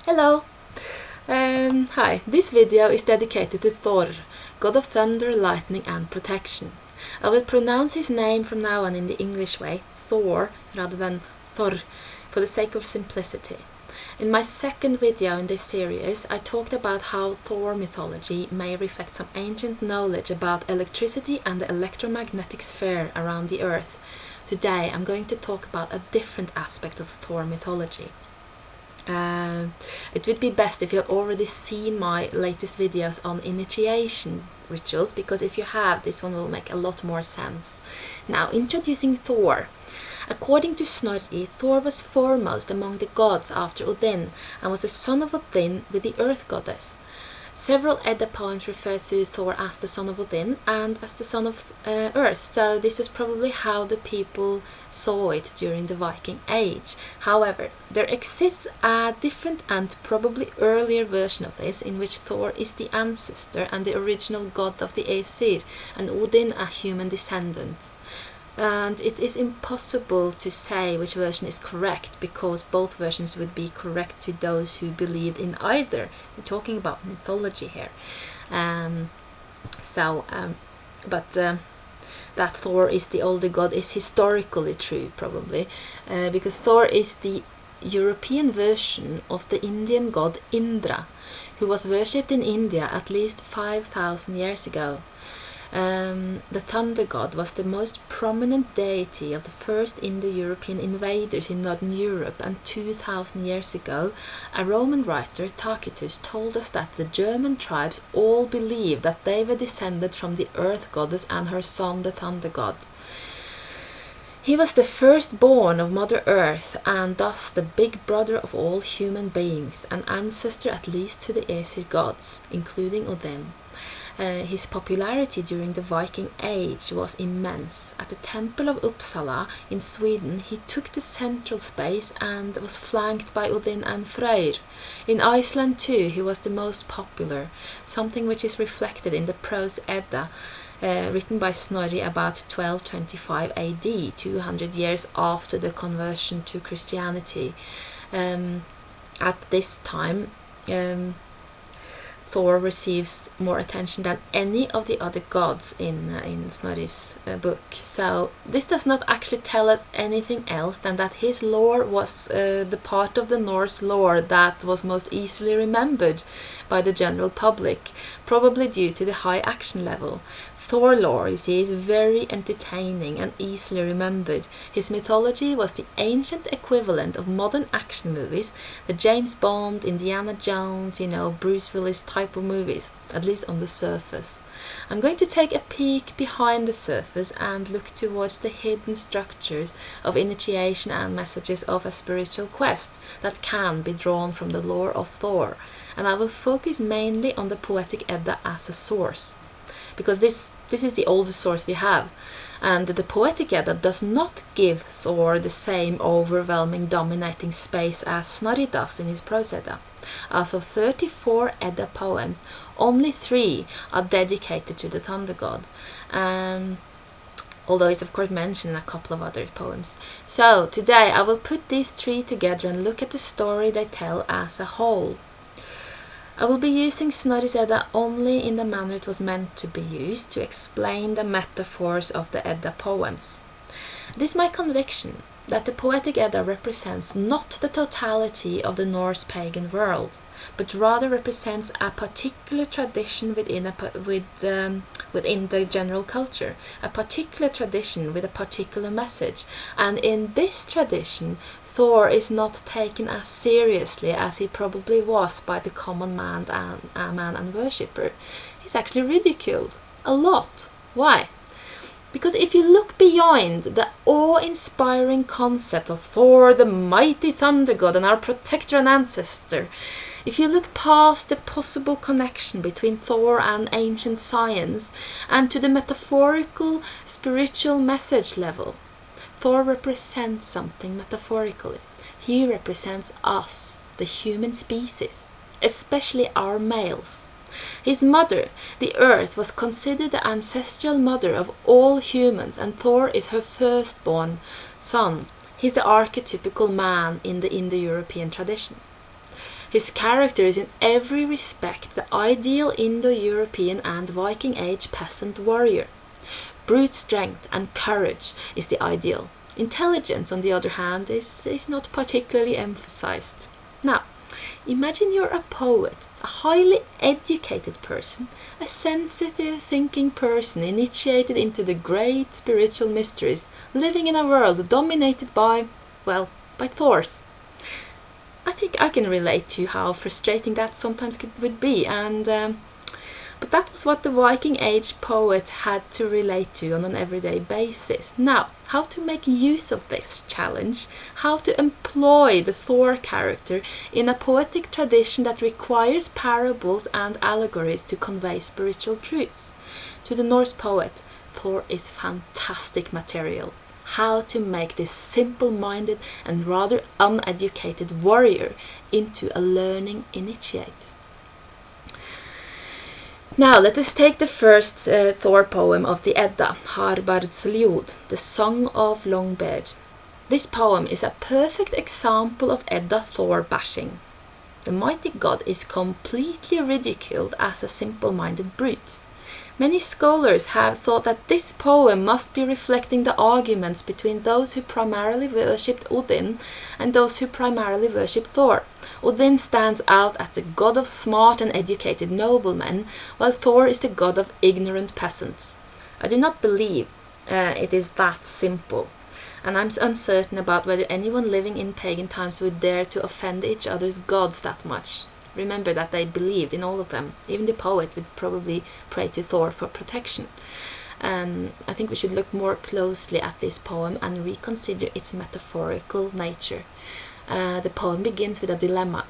Hello! Hi, this video is dedicated to Thor, god of thunder, lightning and protection. I will pronounce his name from now on in the English way, Thor, rather than Thor, for the sake of simplicity. In my second video in this series, I talked about how Thor mythology may reflect some ancient knowledge about electricity and the electromagnetic sphere around the Earth. Today I'm going to talk about a different aspect of Thor mythology. It would be best if you had already seen my latest videos on initiation rituals, because if you have, this one will make a lot more sense. Now, introducing Thor. According to Snorri, Thor was foremost among the gods after Odin and was the son of Odin with the earth goddess. Several Edda poems refer to Thor as the son of Odin and as the son of Earth, so this was probably how the people saw it during the Viking Age. However, there exists a different and probably earlier version of this, in which Thor is the ancestor and the original god of the Aegir, and Odin a human descendant. And it is impossible to say which version is correct, because both versions would be correct to those who believed in either. We're talking about mythology here. That Thor is the older god is historically true, probably, because Thor is the European version of the Indian god Indra, who was worshipped in India at least 5,000 years ago. The thunder god was the most prominent deity of the first Indo-European invaders in northern Europe, and 2,000 years ago a Roman writer, Tacitus, told us that the German tribes all believed that they were descended from the earth goddess and her son, the thunder god. He was the firstborn of Mother Earth, and thus the big brother of all human beings, an ancestor at least to the Aesir gods, including Odin. His popularity during the Viking Age was immense. At the Temple of Uppsala in Sweden, he took the central space and was flanked by Odin and Freyr. In Iceland too, he was the most popular, something which is reflected in the Poetic Edda, written by Snorri about 1225 AD, 200 years after the conversion to Christianity. At this time, Thor receives more attention than any of the other gods in Snorri's book. So this does not actually tell us anything else than that his lore was the part of the Norse lore that was most easily remembered by the general public, probably due to the high action level. Thor lore, you see, is very entertaining and easily remembered. His mythology was the ancient equivalent of modern action movies, the James Bond, Indiana Jones, Bruce Willis type of movies, at least on the surface. I'm going to take a peek behind the surface and look towards the hidden structures of initiation and messages of a spiritual quest that can be drawn from the lore of Thor. And I will focus mainly on the Poetic Edda as a source, because this is the oldest source we have, and the Poetic Edda does not give Thor the same overwhelming dominating space as Snorri does in his Prose Edda. Out of 34 Edda poems, only 3 are dedicated to the thunder god, although it's of course mentioned in a couple of other poems. So today I will put these 3 together and look at the story they tell as a whole. I will be using Snorri's Edda only in the manner it was meant to be used, to explain the metaphors of the Edda poems. It is my conviction that the Poetic Edda represents not the totality of the Norse pagan world, but rather represents a particular tradition within the general culture, a particular tradition with a particular message. And in this tradition, Thor is not taken as seriously as he probably was by the common man and worshipper. He's actually ridiculed a lot. Why? Because if you look beyond the awe-inspiring concept of Thor, the mighty thunder god and our protector and ancestor, if you look past the possible connection between Thor and ancient science and to the metaphorical spiritual message level, Thor represents something metaphorically. He represents us, the human species, especially our males. His mother, the Earth, was considered the ancestral mother of all humans, and Thor is her firstborn son. He's the archetypical man in the Indo-European tradition. His character is in every respect the ideal Indo-European and Viking Age peasant warrior. Brute strength and courage is the ideal. Intelligence, on the other hand, is not particularly emphasized. Now, imagine you're a poet, a highly educated person, a sensitive thinking person initiated into the great spiritual mysteries, living in a world dominated by, well, by Thors. I think I can relate to how frustrating that sometimes would be, but that was what the Viking Age poet had to relate to on an everyday basis. Now, how to make use of this challenge, how to employ the Thor character in a poetic tradition that requires parables and allegories to convey spiritual truths. To the Norse poet, Thor is fantastic material. How to make this simple-minded and rather uneducated warrior into a learning initiate. Now let us take the first Thor poem of the Edda, Harbardsljód, the Song of Longbeard. This poem is a perfect example of Edda Thor bashing. The mighty god is completely ridiculed as a simple-minded brute. Many scholars have thought that this poem must be reflecting the arguments between those who primarily worshipped Odin and those who primarily worshipped Thor. Odin stands out as the god of smart and educated noblemen, while Thor is the god of ignorant peasants. I do not believe it is that simple, and I'm uncertain about whether anyone living in pagan times would dare to offend each other's gods that much. Remember that they believed in all of them. Even the poet would probably pray to Thor for protection. I think we should look more closely at this poem and reconsider its metaphorical nature. The poem begins with a dilemma.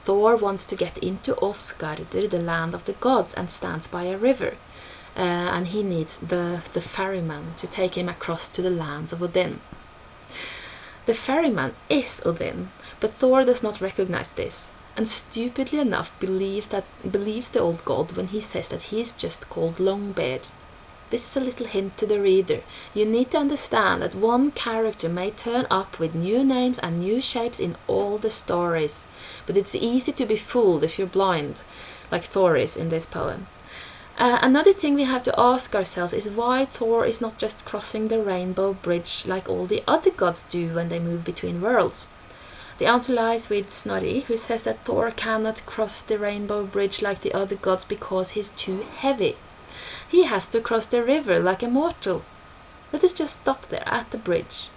Thor wants to get into Asgardr, the land of the gods, and stands by a river. And he needs the ferryman to take him across to the lands of Odin. The ferryman is Odin, but Thor does not recognize this, and stupidly enough believes the old god when he says that he is just called Longbeard. This is a little hint to the reader. You need to understand that one character may turn up with new names and new shapes in all the stories, but it's easy to be fooled if you're blind, like Thor is in this poem. Another thing we have to ask ourselves is why Thor is not just crossing the rainbow bridge like all the other gods do when they move between worlds. The answer lies with Snorri, who says that Thor cannot cross the rainbow bridge like the other gods because he's too heavy. He has to cross the river like a mortal. Let us just stop there at the bridge.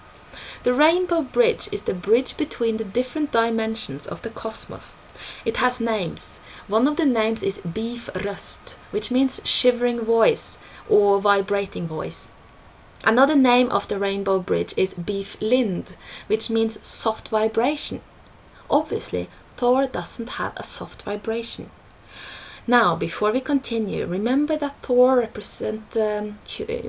The rainbow bridge is the bridge between the different dimensions of the cosmos. It has names. One of the names is Bífröst, which means shivering voice or vibrating voice. Another name of the rainbow bridge is Biflind, which means soft vibration. Obviously, Thor doesn't have a soft vibration. Now, before we continue, remember that Thor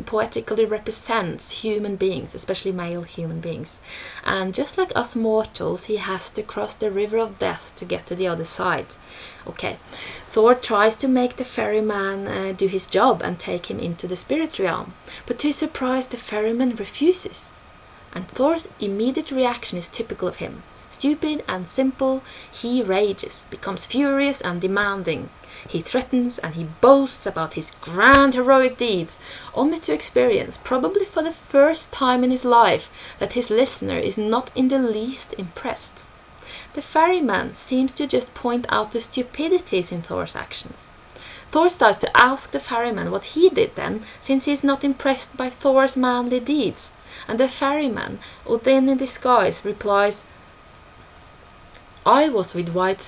poetically represents human beings, especially male human beings. And just like us mortals, he has to cross the river of death to get to the other side. Okay, Thor tries to make the ferryman do his job and take him into the spirit realm. But to his surprise, the ferryman refuses. And Thor's immediate reaction is typical of him. Stupid and simple, he rages, becomes furious and demanding. He threatens and he boasts about his grand heroic deeds, only to experience, probably for the first time in his life, that his listener is not in the least impressed. The ferryman seems to just point out the stupidities in Thor's actions. Thor starts to ask the ferryman what he did then, since he is not impressed by Thor's manly deeds. And the ferryman, Odin in disguise, replies, I was with White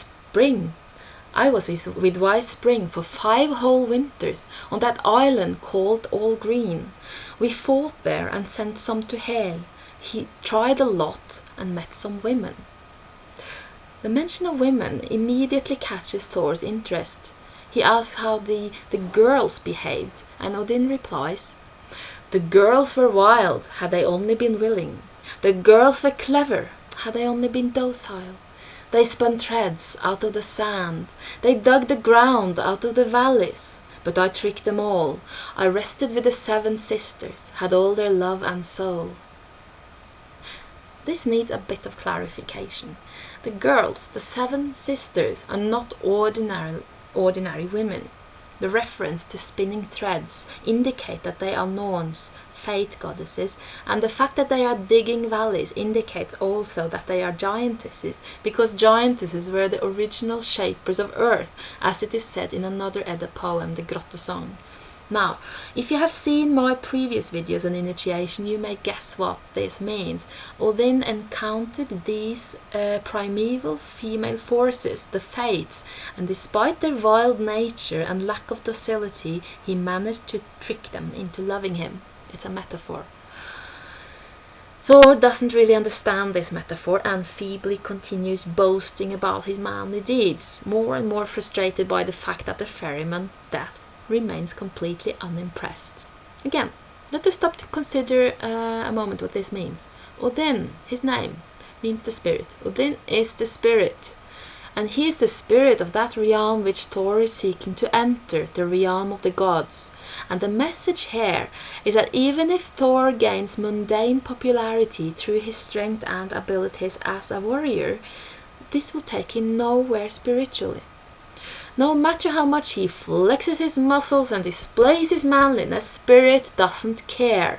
Spring for 5 whole winters on that island called All Green. We fought there and sent some to hell. He tried a lot and met some women. The mention of women immediately catches Thor's interest. He asks how the girls behaved, and Odin replies, The girls were wild, had they only been willing. The girls were clever, had they only been docile. They spun threads out of the sand. They dug the ground out of the valleys. But I tricked them all. I rested with the 7 sisters, had all their love and soul. This needs a bit of clarification. The girls, the 7 sisters, are not ordinary women. The reference to spinning threads indicate that they are Norns, fate goddesses, and the fact that they are digging valleys indicates also that they are giantesses, because giantesses were the original shapers of earth, as it is said in another Edda poem, the Grotto Song. Now, if you have seen my previous videos on initiation, you may guess what this means. Odin encountered these primeval female forces, the Fates, and despite their wild nature and lack of docility, he managed to trick them into loving him. It's a metaphor. Thor doesn't really understand this metaphor and feebly continues boasting about his manly deeds, more and more frustrated by the fact that the ferryman, Death, remains completely unimpressed. Again, let us stop to consider a moment what this means. Odin, his name, means the spirit. Odin is the spirit. And he is the spirit of that realm which Thor is seeking to enter, the realm of the gods. And the message here is that even if Thor gains mundane popularity through his strength and abilities as a warrior, this will take him nowhere spiritually. No matter how much he flexes his muscles and displays his manliness, Spirit doesn't care.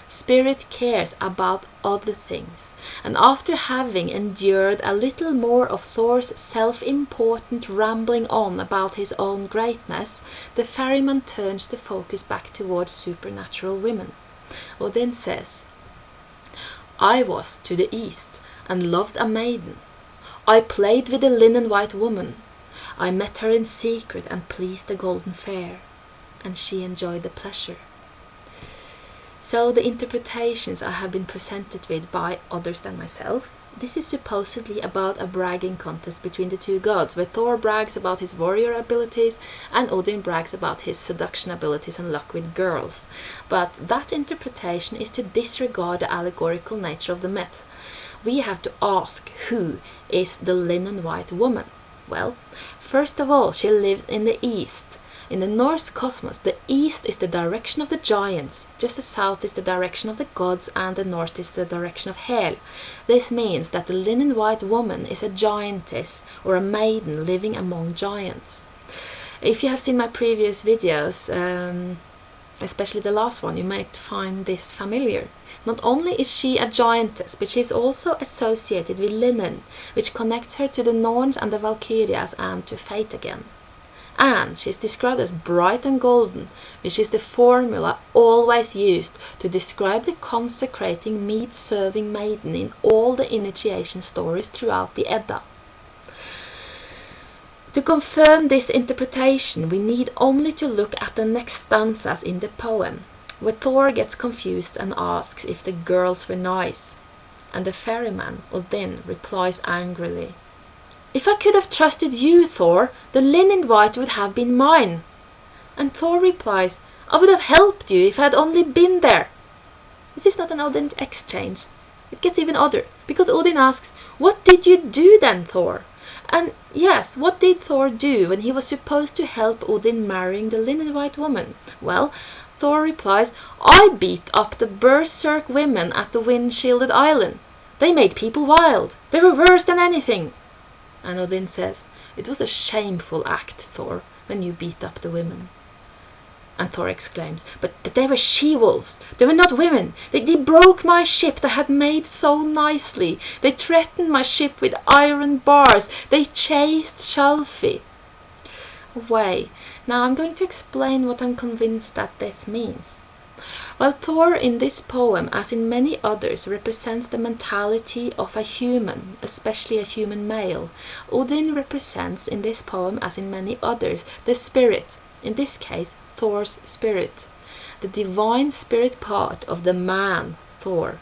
Spirit cares about other things. And after having endured a little more of Thor's self-important rambling on about his own greatness, the ferryman turns the focus back towards supernatural women. Odin says, I was to the east and loved a maiden. I played with a linen-white woman. I met her in secret and pleased the golden fair, and she enjoyed the pleasure. So the interpretations I have been presented with by others than myself, this is supposedly about a bragging contest between the two gods, where Thor brags about his warrior abilities and Odin brags about his seduction abilities and luck with girls. But that interpretation is to disregard the allegorical nature of the myth. We have to ask, who is the linen-white woman? Well, first of all, she lived in the east. In the Norse cosmos, the east is the direction of the giants, just the south is the direction of the gods, and the north is the direction of Hel. This means that the linen-white woman is a giantess, or a maiden living among giants. If you have seen my previous videos, especially the last one, you might find this familiar. Not only is she a giantess, but she is also associated with linen, which connects her to the Norns and the Valkyrias and to fate again. And she is described as bright and golden, which is the formula always used to describe the consecrating meat-serving maiden in all the initiation stories throughout the Edda. To confirm this interpretation, we need only to look at the next stanzas in the poem, where Thor gets confused and asks if the girls were nice, and the ferryman, Odin, replies angrily, If I could have trusted you, Thor, the linen-white would have been mine. And Thor replies, I would have helped you if I had only been there. This is not an Odin exchange. It gets even odder, because Odin asks, What did you do then, Thor? And yes, what did Thor do when he was supposed to help Odin marrying the linen-white woman? Well, Thor replies, I beat up the berserk women at the wind-shielded island. They made people wild. They were worse than anything. And Odin says, It was a shameful act, Thor, when you beat up the women. And Thor exclaims, But they were she-wolves. They were not women. They broke my ship that I had made so nicely. They threatened my ship with iron bars. They chased Shalfi away. Now I'm going to explain what I'm convinced that this means. Well, Thor in this poem, as in many others, represents the mentality of a human, especially a human male. Odin represents in this poem, as in many others, the spirit, in this case Thor's spirit, the divine spirit part of the man, Thor.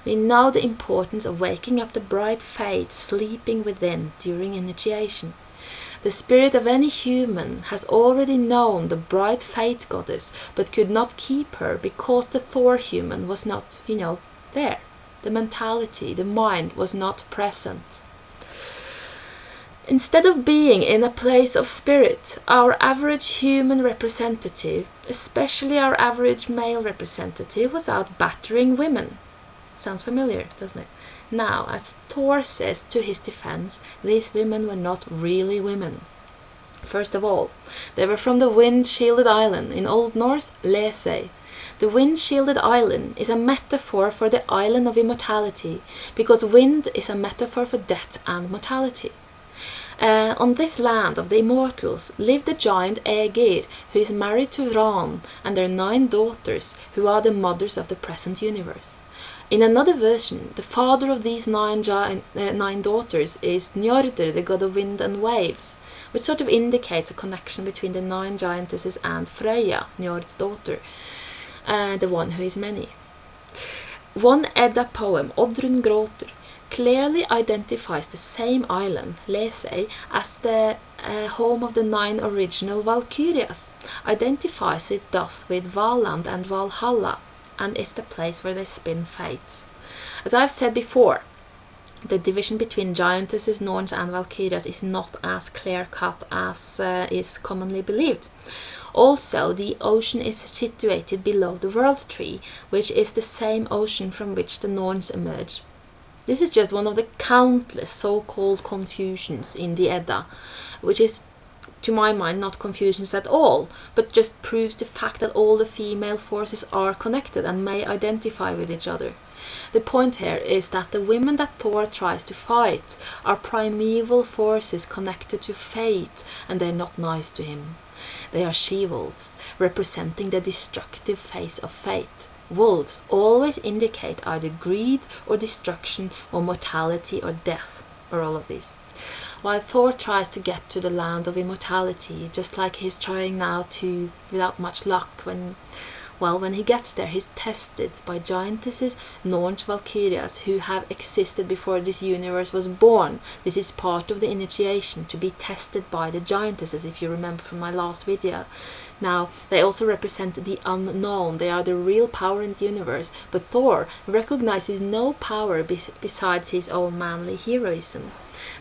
We know the importance of waking up the bright fate sleeping within during initiation. The spirit of any human has already known the bright fate goddess, but could not keep her because the Thor human was not, there. The mentality, the mind was not present. Instead of being in a place of spirit, our average human representative, especially our average male representative, was out battering women. Sounds familiar, doesn't it? Now, as Thor says to his defense, these women were not really women. First of all, they were from the wind-shielded island, in Old Norse, Hlésey. The wind-shielded island is a metaphor for the Island of Immortality, because wind is a metaphor for death and mortality. On this land of the immortals lived the giant Aegir, who is married to Ran, and their 9 daughters, who are the mothers of the present universe. In another version, the father of these 9 daughters is Njordr, the god of wind and waves, which sort of indicates a connection between the 9 giantesses and Freyja, Njordr's daughter, the one who is many. One Edda poem, Odin Gråter, clearly identifies the same island, Hlésey, as the home of the 9 original Valkyrias, identifies it thus with Valand and Valhalla, and is the place where they spin fates. As I've said before, the division between giantesses, Norns and Valkyrias is not as clear-cut as is commonly believed. Also, the ocean is situated below the World Tree, which is the same ocean from which the Norns emerge. This is just one of the countless so-called confusions in the Edda, which is, to my mind, not confusions at all, but just proves the fact that all the female forces are connected and may identify with each other. The point here is that the women that Thor tries to fight are primeval forces connected to fate, and they're not nice to him. They are she-wolves, representing the destructive face of fate. Wolves always indicate either greed or destruction or mortality or death, or all of these. While Thor tries to get to the land of immortality, just like he's trying now to, without much luck, when he gets there, he's tested by giantesses, Norns, Valkyrias, who have existed before this universe was born. This is part of the initiation, to be tested by the giantesses, if you remember from my last video. Now, they also represent the unknown. They are the real power in the universe, but Thor recognizes no power besides his own manly heroism.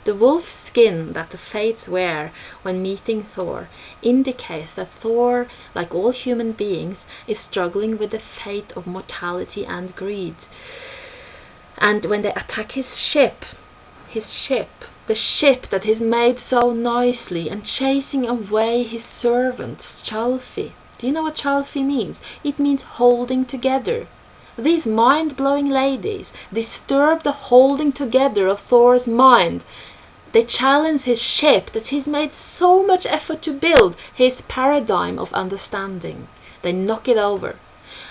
The wolf skin that the Fates wear when meeting Thor indicates that Thor, like all human beings, is struggling with the fate of mortality and greed. And when they attack his ship, the ship that is made so nicely, and chasing away his servant, Skjalfi. Do you know what Skjalfi means? It means holding together. These mind-blowing ladies disturb the holding together of Thor's mind. They challenge his ship that he's made so much effort to build, his paradigm of understanding. They knock it over.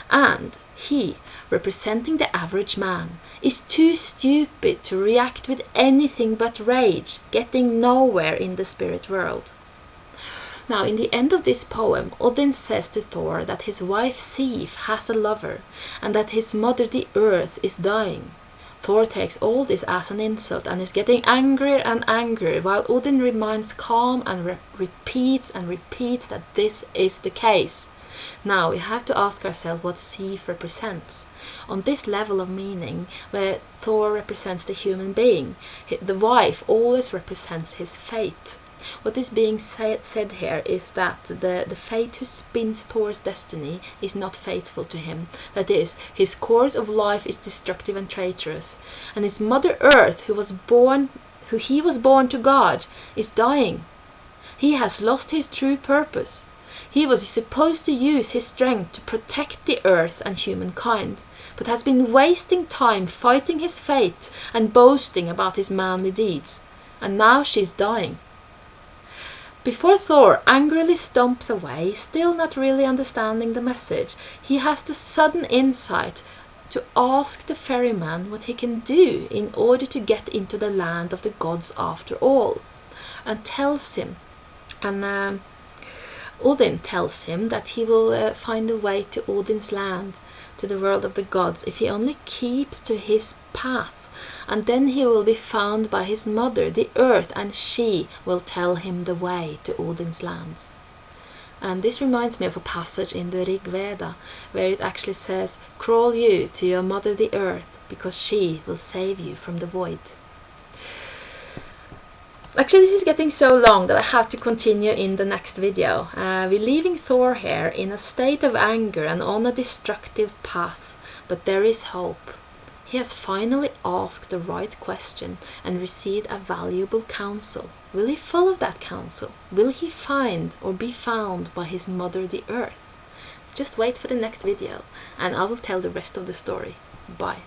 And he, representing the average man, is too stupid to react with anything but rage, getting nowhere in the spirit world. Now, in the end of this poem, Odin says to Thor that his wife Sif has a lover, and that his mother the earth is dying. Thor takes all this as an insult and is getting angrier and angrier, while Odin remains calm and repeats that this is the case. Now, we have to ask ourselves what Sif represents. On this level of meaning, where Thor represents the human being, the wife always represents his fate. What is being said here is that the fate who spins Thor's destiny is not faithful to him. That is, his course of life is destructive and traitorous. And his Mother Earth, who he was born to guard, is dying. He has lost his true purpose. He was supposed to use his strength to protect the earth and humankind, but has been wasting time fighting his fate and boasting about his manly deeds. And now she's dying. Before Thor angrily stomps away, still not really understanding the message, he has the sudden insight to ask the ferryman what he can do in order to get into the land of the gods after all, and Odin tells him that he will find a way to Odin's land, to the world of the gods, if he only keeps to his path. And then he will be found by his mother, the earth, and she will tell him the way to Odin's lands. And this reminds me of a passage in the Rig Veda, where it actually says, "Crawl you to your mother the earth, because she will save you from the void." Actually, this is getting so long that I have to continue in the next video. We're leaving Thor here in a state of anger and on a destructive path, but there is hope. He has finally asked the right question and received a valuable counsel. Will he follow that counsel? Will he find or be found by his mother the earth? Just wait for the next video and I will tell the rest of the story. Bye.